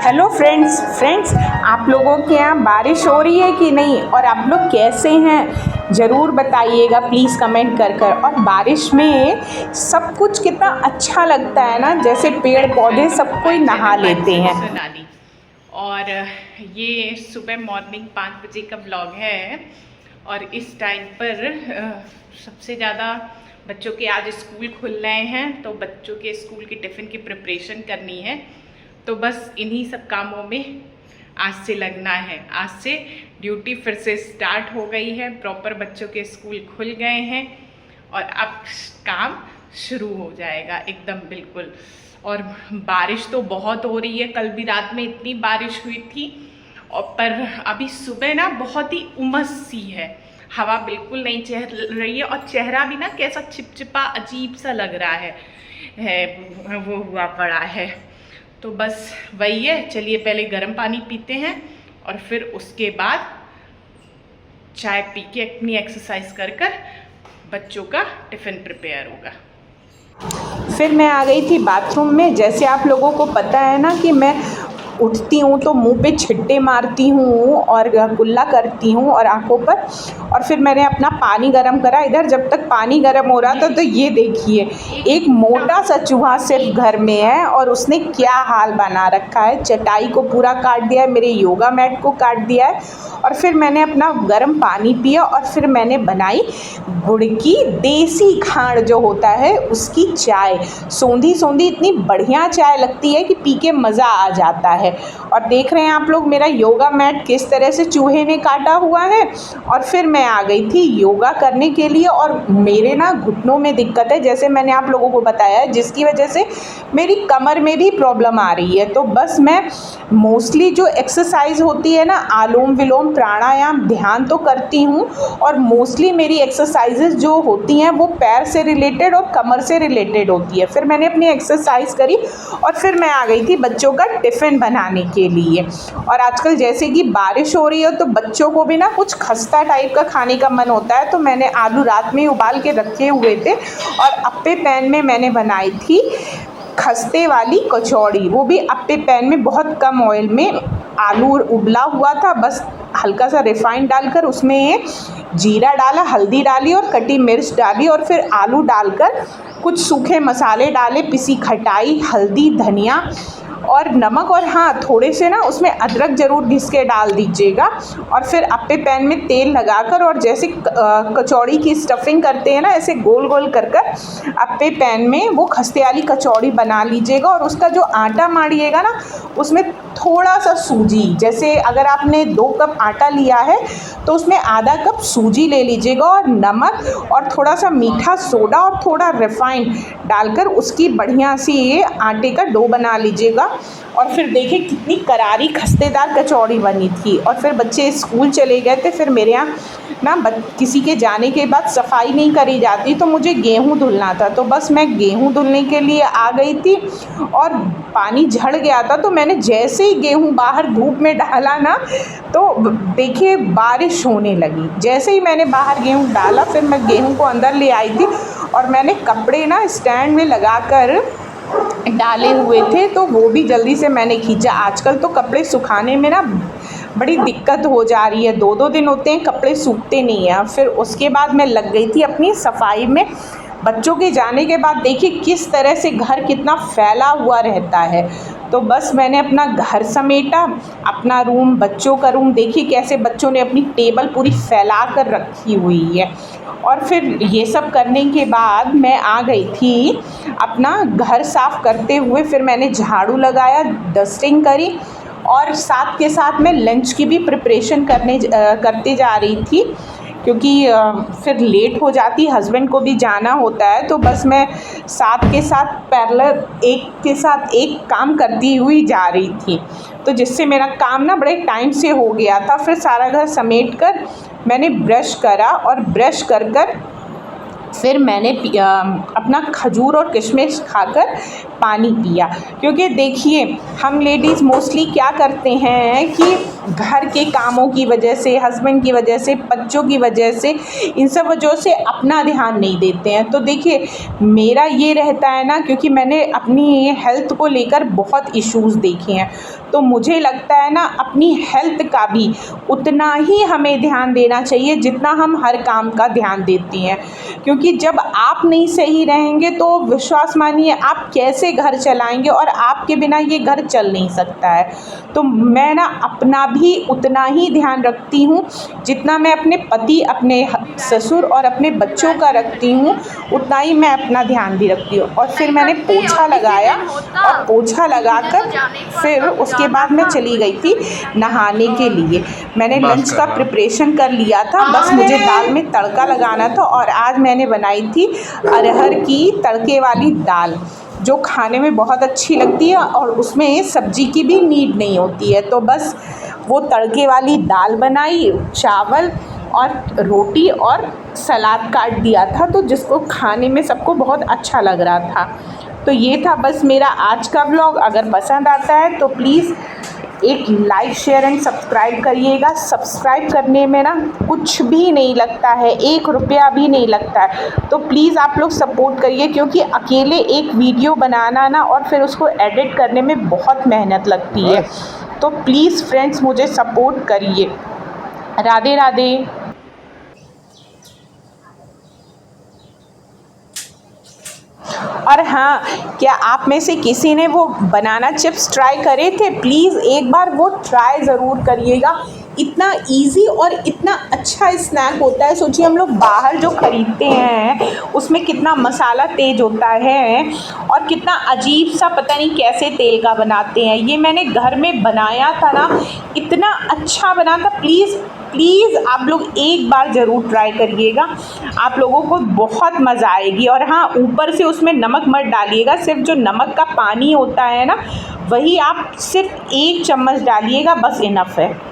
Hello friends, आप लोगों के यहाँ बारिश हो रही है कि नहीं, और आप लोग कैसे हैं ज़रूर बताइएगा प्लीज़ कमेंट कर। और बारिश में सब कुछ कितना अच्छा लगता है ना, जैसे पेड़ पौधे सब कोई नहा लेते हैं। सोनाली, और ये सुबह मॉर्निंग 5 बजे का व्लॉग है। और इस टाइम पर सबसे ज़्यादा बच्चों के आज स्कूल खुल रहे हैं, तो बच्चों के स्कूल की टिफ़िन की प्रिपरेशन करनी है। तो बस इन्हीं सब कामों में आज से लगना है। आज से ड्यूटी फिर से स्टार्ट हो गई है, प्रॉपर बच्चों के स्कूल खुल गए हैं और अब काम शुरू हो जाएगा एकदम बिल्कुल। और बारिश तो बहुत हो रही है, कल भी रात में इतनी बारिश हुई थी। और पर अभी सुबह ना बहुत ही उमस सी है, हवा बिल्कुल नहीं चल रही है और चेहरा भी ना कैसा चिपचिपा अजीब सा लग रहा है वो हुआ पड़ा है। तो बस वही है, चलिए पहले गर्म पानी पीते हैं और फिर उसके बाद चाय पी के अपनी एक्सरसाइज कर बच्चों का टिफ़िन प्रिपेयर होगा। फिर मैं आ गई थी बाथरूम में। जैसे आप लोगों को पता है ना कि मैं उठती हूँ तो मुंह पे छिट्टे मारती हूँ और कुल्ला करती हूँ और आँखों पर। और फिर मैंने अपना पानी गरम करा। इधर जब तक पानी गरम हो रहा था तो ये देखिए, एक मोटा सा चूहा सिर्फ घर में है और उसने क्या हाल बना रखा है। चटाई को पूरा काट दिया है, मेरे योगा मैट को काट दिया है। और फिर मैंने अपना गर्म पानी पिया और फिर मैंने बनाई गुड़ की देसी खांड जो होता है उसकी चाय। सौंधी सौंधी इतनी बढ़िया चाय लगती है कि पी के मज़ा आ जाता है। और देख रहे हैं आप लोग मेरा योगा मैट किस तरह से चूहे ने काटा हुआ है। और फिर मैं आ गई थी योगा करने के लिए। और मेरे ना घुटनों में दिक्कत है, जैसे मैंने आप लोगों को बताया, जिसकी वजह से मेरी कमर में भी प्रॉब्लम आ रही है। तो बस मैं मोस्टली जो एक्सरसाइज होती है ना, आलोम विलोम प्राणायाम, ध्यान तो करती हूँ। और मोस्टली मेरी एक्सरसाइजेज जो होती हैं वो पैर से रिलेटेड और कमर से रिलेटेड होती है। फिर मैंने अपनी एक्सरसाइज करी और फिर मैं आ गई थी बच्चों का टिफ़िन बनाने के लिए। और आजकल जैसे कि बारिश हो रही है तो बच्चों को भी ना कुछ खस्ता टाइप का खाने का मन होता है। तो मैंने आलू रात में उबाल के रखे हुए थे और अप्पे पैन में मैंने बनाई थी खस्ते वाली कचौड़ी, वो भी अप्पे पैन में बहुत कम ऑयल में। आलू उबला हुआ था, बस हल्का सा रिफाइंड डालकर उसमें जीरा डाला, हल्दी डाली और कटी मिर्च डाली और फिर आलू डालकर कुछ सूखे मसाले डाले, पिसी खटाई, हल्दी, धनिया और नमक। और हाँ, थोड़े से ना उसमें अदरक ज़रूर घिस के डाल दीजिएगा। और फिर अप्पे पैन में तेल लगाकर और जैसे कचौड़ी की स्टफिंग करते हैं ना, ऐसे गोल गोल कर अप्पे पैन में वो खस्ते वाली कचौड़ी बना लीजिएगा। और उसका जो आटा मारिएगा ना, उसमें थोड़ा सा सूजी, जैसे अगर आपने 2 कप आटा लिया है तो उसमें आधा कप सूजी ले लीजिएगा और नमक और थोड़ा सा मीठा सोडा और थोड़ा रिफाइंड डालकर उसकी बढ़िया सी आटे का डो बना लीजिएगा। और फिर देखिए कितनी करारी खस्तेदार कचौड़ी बनी थी। और फिर बच्चे स्कूल चले गए थे। फिर मेरे यहाँ ना किसी के जाने के बाद सफाई नहीं करी जाती, तो मुझे गेहूँ धुलना था। तो बस मैं गेहूँ धुलने के लिए आ गई थी और पानी झड़ गया था। तो मैंने जैसे ही गेहूँ बाहर धूप में डाला ना, तो देखिए बारिश होने लगी। जैसे ही मैंने बाहर गेहूँ डाला, फिर मैं गेहूँ को अंदर ले आई थी और मैंने कपड़े ना स्टैंड में लगाकर डाले हुए थे, तो वो भी जल्दी से मैंने खींचा। आजकल तो कपड़े सुखाने में ना बड़ी दिक्कत हो जा रही है, 2-2 दिन होते हैं कपड़े सूखते नहीं हैं। फिर उसके बाद मैं लग गई थी अपनी सफाई में। बच्चों के जाने के बाद देखिए किस तरह से घर कितना फैला हुआ रहता है। तो बस मैंने अपना घर समेटा, अपना रूम, बच्चों का रूम, देखिए कैसे बच्चों ने अपनी टेबल पूरी फैला कर रखी हुई है। और फिर ये सब करने के बाद मैं आ गई थी अपना घर साफ़ करते हुए। फिर मैंने झाड़ू लगाया, डस्टिंग करी और साथ के साथ मैं लंच की भी प्रिपरेशन करते जा रही थी, क्योंकि फिर लेट हो जाती, हस्बैंड को भी जाना होता है। तो बस मैं साथ के साथ पैरेलल एक के साथ एक काम करती हुई जा रही थी, तो जिससे मेरा काम ना बड़े टाइम से हो गया था। फिर सारा घर समेट कर मैंने ब्रश करा और ब्रश कर फिर मैंने अपना खजूर और किशमिश खाकर पानी पिया। क्योंकि देखिए हम लेडीज़ मोस्टली क्या करते हैं कि घर के कामों की वजह से, हस्बैंड की वजह से, बच्चों की वजह से, इन सब वजहों से अपना ध्यान नहीं देते हैं। तो देखिए मेरा ये रहता है ना, क्योंकि मैंने अपनी हेल्थ को लेकर बहुत इश्यूज़ देखे हैं, तो मुझे लगता है ना अपनी हेल्थ का भी उतना ही हमें ध्यान देना चाहिए जितना हम हर काम का ध्यान देते हैं। क्योंकि जब आप नहीं सही रहेंगे तो विश्वास मानिए आप कैसे घर चलाएंगे, और आपके बिना ये घर चल नहीं सकता है। तो मैं ना अपना भी उतना ही ध्यान रखती हूँ जितना मैं अपने पति, अपने ससुर और अपने बच्चों का रखती हूँ, उतना ही मैं अपना ध्यान भी रखती हूँ। और फिर मैंने पोछा लगाया, और पोछा लगाकर फिर उसके बाद मैं चली गई थी नहाने के लिए। मैंने लंच का प्रिपरेशन कर लिया था, बस मुझे दाल में तड़का लगाना था। और आज मैंने बनाई थी अरहर की तड़के वाली दाल, जो खाने में बहुत अच्छी लगती है और उसमें सब्ज़ी की भी नीड नहीं होती है। तो बस वो तड़के वाली दाल बनाई, चावल और रोटी और सलाद काट दिया था, तो जिसको खाने में सबको बहुत अच्छा लग रहा था। तो ये था बस मेरा आज का व्लॉग। अगर पसंद आता है तो प्लीज़ एक लाइक, शेयर एंड सब्सक्राइब करिएगा। सब्सक्राइब करने में ना कुछ भी नहीं लगता है, 1 रुपया भी नहीं लगता है। तो प्लीज़ आप लोग सपोर्ट करिए, क्योंकि अकेले एक वीडियो बनाना ना और फिर उसको एडिट करने में बहुत मेहनत लगती है। तो प्लीज़ फ्रेंड्स मुझे सपोर्ट करिए। राधे राधे। और हाँ, क्या आप में से किसी ने वो बनाना चिप्स ट्राई करे थे? प्लीज़ एक बार वो ट्राई ज़रूर करिएगा। इतना इजी और इतना अच्छा स्नैक होता है। सोचिए हम लोग बाहर जो ख़रीदते हैं उसमें कितना मसाला तेज़ होता है और कितना अजीब सा, पता नहीं कैसे तेल का बनाते हैं। ये मैंने घर में बनाया था ना, इतना अच्छा बना था। प्लीज़ आप लोग एक बार ज़रूर ट्राई करिएगा, आप लोगों को बहुत मज़ा आएगी। और हाँ, ऊपर से उसमें नमक मत डालिएगा, सिर्फ जो नमक का पानी होता है ना, वही आप सिर्फ 1 चम्मच डालिएगा, बस इनफ है।